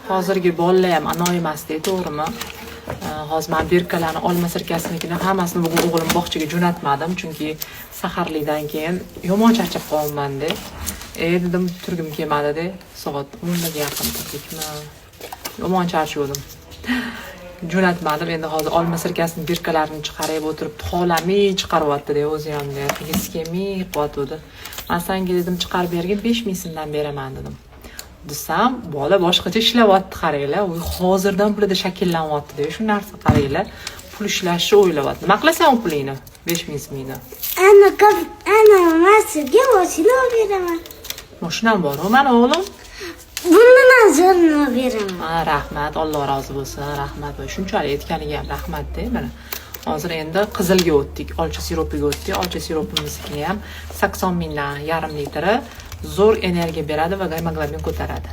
Hozirgi bolalar ham anoyi emasda, to'g'rimi? Hozir men birkalarni olma sirkasinikini hammasini bugun o'g'lim bog'chaga jo'natmadim, chunki saharlikdan keyin yomon charchab qolmanda. Dedim turgim kelmadi-da, soat 10 ga yaqin turdikmi. Yomon charchadim. Jo'natmadim. Endi hozir olma sirkasini birkalarini chiqarib o'tirib, xolamay chiqaryapti-da, o'zi ham his kelmay qo'yatdi. Men senga dedim chiqarib bergin, 5000 so'mdan beraman dedim. Desam, bola boshqacha ishlayapti, qaranglar. U hozirdan pulida shakllanyapti-da, shu narsa qaranglar. Pul ishlashni o'ylayapti. Nima qilasan u pulingni? 5000 so'mingni. Ana masiga mashina beraman. Mashinam bor-ku, mana o'g'lim. Bundan azorni beraman. Rahmat, Alloh rozi bo'lsin. Rahmat. Va shunchalik aytganiga ham rahmat-da. Mana hozir endi qizilga o'tdik, olcha siropiga o'tdik. Olcha siropimizga ham 80 mingdan yarim litri zo'r energiya beradi va gemoglobin ko'taradi.